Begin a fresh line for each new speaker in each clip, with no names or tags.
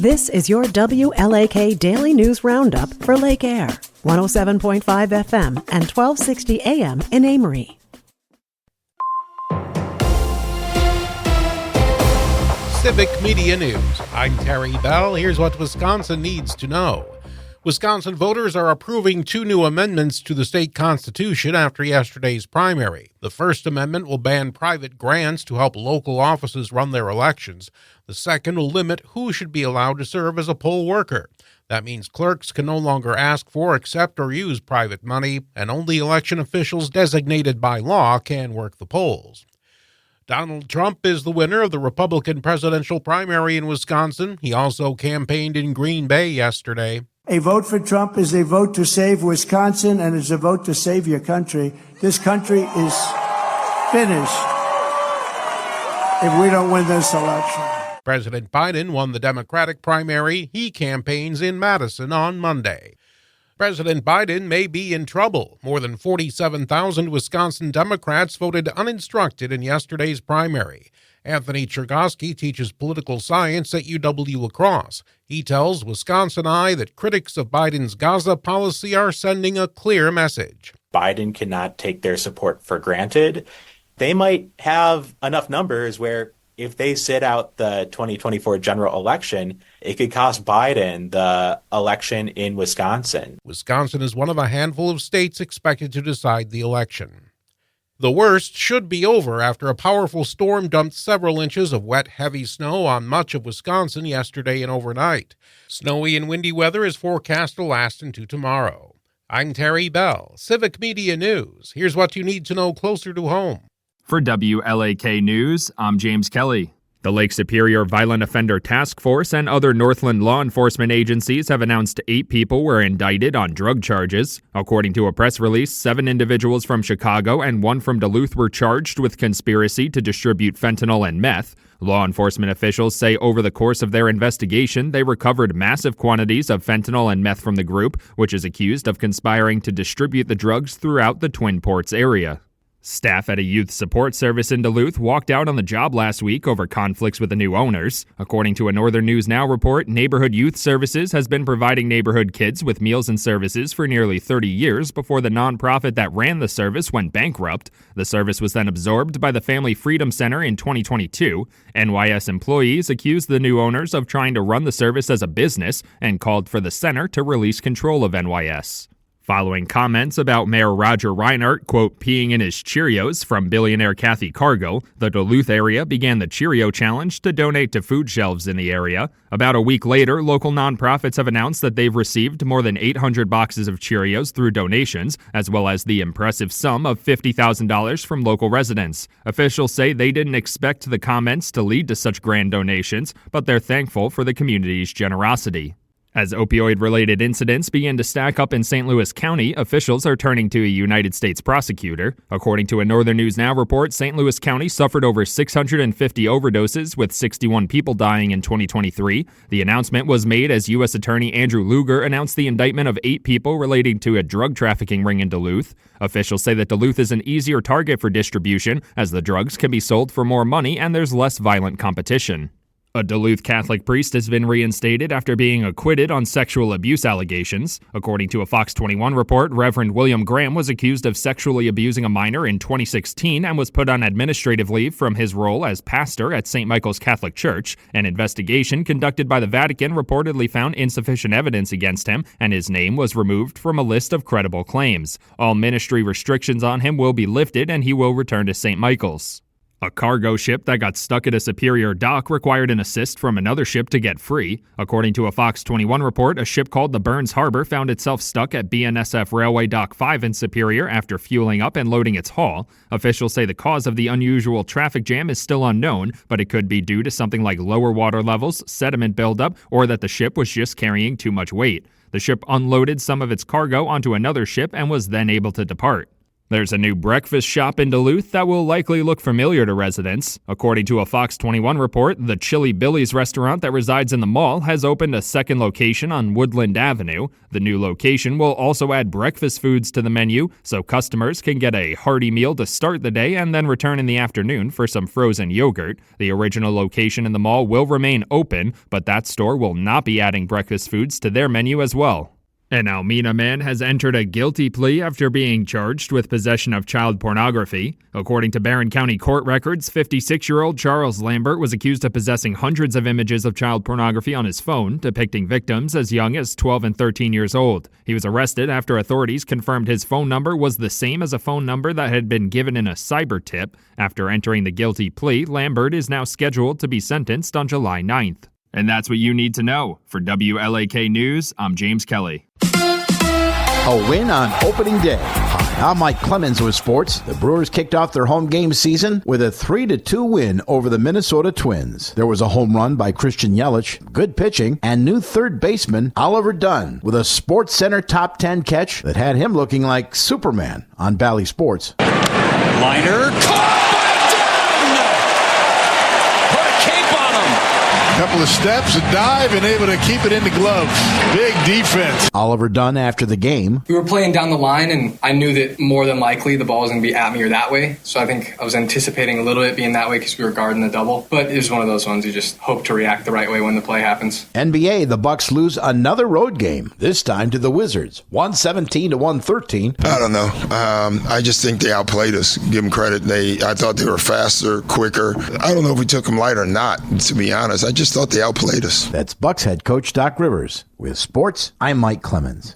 This is your WLAK Daily News Roundup for Lake Air, 107.5 FM and 1260 AM in Amory.
Civic Media News. I'm Terry Bell. Here's what Wisconsin needs to know. Wisconsin voters are approving 2 new amendments to the state constitution after yesterday's primary. The first amendment will ban private grants to help local offices run their elections. The second will limit who should be allowed to serve as a poll worker. That means clerks can no longer ask for, accept, or use private money, and only election officials designated by law can work the polls. Donald Trump is the winner of the Republican presidential primary in Wisconsin. He also campaigned in Green Bay yesterday.
A vote for Trump is a vote to save Wisconsin, and it's a vote to save your country. This country is finished if we don't win this election.
President Biden won the Democratic primary. He campaigns in Madison on Monday. President Biden may be in trouble. More than 47,000 Wisconsin Democrats voted uninstructed in yesterday's primary. Anthony Chergosky teaches political science at UW-La Crosse. He tells Wisconsin Eye that critics of Biden's Gaza policy are sending a clear message.
Biden cannot take their support for granted. They might have enough numbers where if they sit out the 2024 general election, it could cost Biden the election in Wisconsin.
Wisconsin is one of a handful of states expected to decide the election. The worst should be over after a powerful storm dumped several inches of wet, heavy snow on much of Wisconsin yesterday and overnight. Snowy and windy weather is forecast to last into tomorrow. I'm Terry Bell, Civic Media News. Here's what you need to know closer to home.
For WLAK News, I'm James Kelly. The Lake Superior Violent Offender Task Force and other Northland law enforcement agencies have announced 8 people were indicted on drug charges. According to a press release, 7 individuals from Chicago and 1 from Duluth were charged with conspiracy to distribute fentanyl and meth. Law enforcement officials say over the course of their investigation, they recovered massive quantities of fentanyl and meth from the group, which is accused of conspiring to distribute the drugs throughout the Twin Ports area. Staff at a youth support service in Duluth walked out on the job last week over conflicts with the new owners. According to a Northern News Now report, Neighborhood Youth Services has been providing neighborhood kids with meals and services for nearly 30 years before the nonprofit that ran the service went bankrupt. The service was then absorbed by the Family Freedom Center in 2022. NYS employees accused the new owners of trying to run the service as a business and called for the center to release control of NYS. Following comments about Mayor Roger Reinhardt, quote, peeing in his Cheerios from billionaire Kathy Cargill, the Duluth area began the Cheerio Challenge to donate to food shelves in the area. About a week later, local nonprofits have announced that they've received more than 800 boxes of Cheerios through donations, as well as the impressive sum of $50,000 from local residents. Officials say they didn't expect the comments to lead to such grand donations, but they're thankful for the community's generosity. As opioid-related incidents begin to stack up in St. Louis County, officials are turning to a United States prosecutor. According to a Northern News Now report, St. Louis County suffered over 650 overdoses, with 61 people dying in 2023. The announcement was made as U.S. Attorney Andrew Luger announced the indictment of 8 people relating to a drug trafficking ring in Duluth. Officials say that Duluth is an easier target for distribution, as the drugs can be sold for more money and there's less violent competition. A Duluth Catholic priest has been reinstated after being acquitted on sexual abuse allegations. According to a Fox 21 report, Reverend William Graham was accused of sexually abusing a minor in 2016 and was put on administrative leave from his role as pastor at St. Michael's Catholic Church. An investigation conducted by the Vatican reportedly found insufficient evidence against him, and his name was removed from a list of credible claims. All ministry restrictions on him will be lifted, and he will return to St. Michael's. A cargo ship that got stuck at a Superior dock required an assist from another ship to get free. According to a Fox 21 report, a ship called the Burns Harbor found itself stuck at BNSF Railway Dock 5 in Superior after fueling up and loading its haul. Officials say the cause of the unusual traffic jam is still unknown, but it could be due to something like lower water levels, sediment buildup, or that the ship was just carrying too much weight. The ship unloaded some of its cargo onto another ship and was then able to depart. There's a new breakfast shop in Duluth that will likely look familiar to residents. According to a Fox 21 report, the Chili Billy's restaurant that resides in the mall has opened a second location on Woodland Avenue. The new location will also add breakfast foods to the menu, so customers can get a hearty meal to start the day and then return in the afternoon for some frozen yogurt. The original location in the mall will remain open, but that store will not be adding breakfast foods to their menu as well. An Almena man has entered a guilty plea after being charged with possession of child pornography. According to Barron County court records, 56-year-old Charles Lambert was accused of possessing hundreds of images of child pornography on his phone, depicting victims as young as 12 and 13 years old. He was arrested after authorities confirmed his phone number was the same as a phone number that had been given in a cyber tip. After entering the guilty plea, Lambert is now scheduled to be sentenced on July 9th. And that's what you need to know. For WLAK News, I'm James Kelly.
A win on opening day. Hi, I'm Mike Clemens with sports. The Brewers kicked off their home game season with a 3-2 win over the Minnesota Twins. There was a home run by Christian Yelich, good pitching, and new third baseman Oliver Dunn with a Sports Center top 10 catch that had him looking like Superman on Bally Sports.
Liner, caught by Dunn! Put a cape on him!
Couple of steps, a dive, and able to keep it in the glove. Big defense.
Oliver Dunn after the game.
We were playing down the line, and I knew that more than likely the ball was going to be at me or that way. So I think I was anticipating a little bit being that way because we were guarding the double. But it was one of those ones you just hope to react the right way when the play happens.
NBA, the Bucks lose another road game, this time to the Wizards, 117-113.
I don't know. I just think they outplayed us. Give them credit. I thought they were faster, quicker. I don't know if we took them light or not, to be honest. I just thought they outplayed us.
That's Bucks head coach Doc Rivers. With sports, I'm Mike Clemens.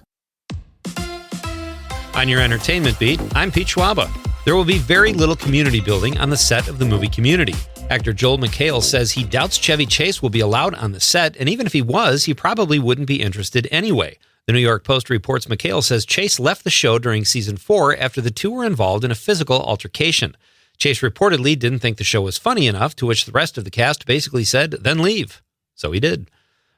On your entertainment beat, I'm Pete Schwaba. There will be very little community building on the set of the movie Community. Actor Joel McHale says he doubts Chevy Chase will be allowed on the set, and even if he was, he probably wouldn't be interested anyway. The New York Post reports McHale says Chase left the show during season 4 after the two were involved in a physical altercation. Chase reportedly didn't think the show was funny enough, to which the rest of the cast basically said, then leave. So he did.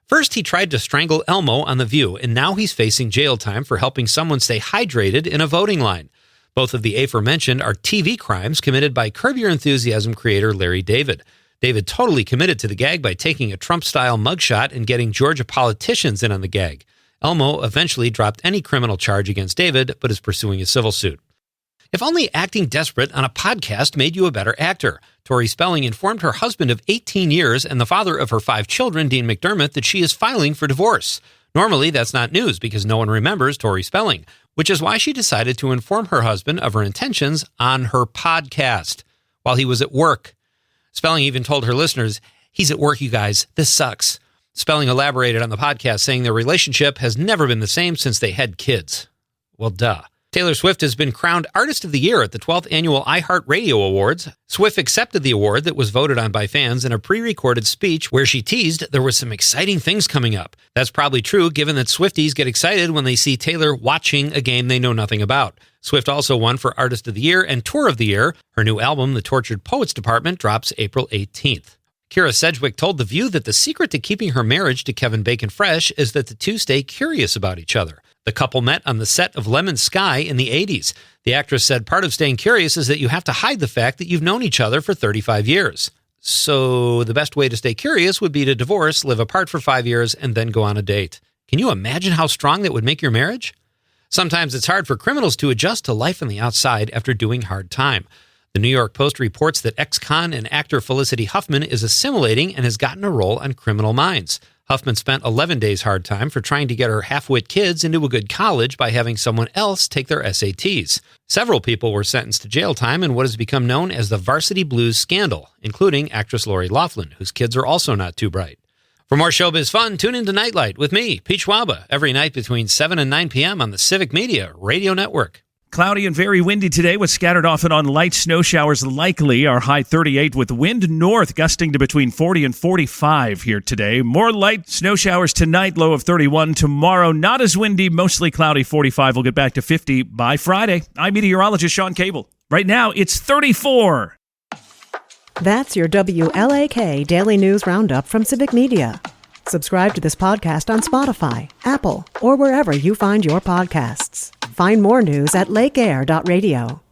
First, he tried to strangle Elmo on The View, and now he's facing jail time for helping someone stay hydrated in a voting line. Both of the aforementioned are TV crimes committed by Curb Your Enthusiasm creator Larry David. David totally committed to the gag by taking a Trump-style mugshot and getting Georgia politicians in on the gag. Elmo eventually dropped any criminal charge against David, but is pursuing a civil suit. If only acting desperate on a podcast made you a better actor. Tori Spelling informed her husband of 18 years and the father of her 5 children, Dean McDermott, that she is filing for divorce. Normally, that's not news because no one remembers Tori Spelling, which is why she decided to inform her husband of her intentions on her podcast while he was at work. Spelling even told her listeners, he's at work, you guys. This sucks. Spelling elaborated on the podcast, saying their relationship has never been the same since they had kids. Well, duh. Taylor Swift has been crowned Artist of the Year at the 12th Annual iHeartRadio Awards. Swift accepted the award that was voted on by fans in a pre-recorded speech where she teased there were some exciting things coming up. That's probably true, given that Swifties get excited when they see Taylor watching a game they know nothing about. Swift also won for Artist of the Year and Tour of the Year. Her new album, The Tortured Poets Department, drops April 18th. Kira Sedgwick told The View that the secret to keeping her marriage to Kevin Bacon fresh is that the two stay curious about each other. The couple met on the set of Lemon Sky in the 80s. The actress said part of staying curious is that you have to hide the fact that you've known each other for 35 years. So the best way to stay curious would be to divorce, live apart for 5 years, and then go on a date. Can you imagine how strong that would make your marriage? Sometimes it's hard for criminals to adjust to life on the outside after doing hard time. The New York Post reports that ex-con and actor Felicity Huffman is assimilating and has gotten a role on Criminal Minds. Huffman spent 11 days hard time for trying to get her half-wit kids into a good college by having someone else take their SATs. Several people were sentenced to jail time in what has become known as the Varsity Blues scandal, including actress Lori Loughlin, whose kids are also not too bright. For more showbiz fun, tune into Nightlight with me, Pete Schwaba, every night between 7 and 9 p.m. on the Civic Media Radio Network.
Cloudy and very windy today with scattered off and on light snow showers likely. Our high 38 with wind north gusting to between 40 and 45 here today. More light snow showers tonight, low of 31. Tomorrow, not as windy, mostly cloudy, 45. We'll get back to 50 by Friday. I'm meteorologist Sean Cable. Right now, it's 34.
That's your WLAK Daily News Roundup from Civic Media. Subscribe to this podcast on Spotify, Apple, or wherever you find your podcasts. Find more news at lakeair.radio.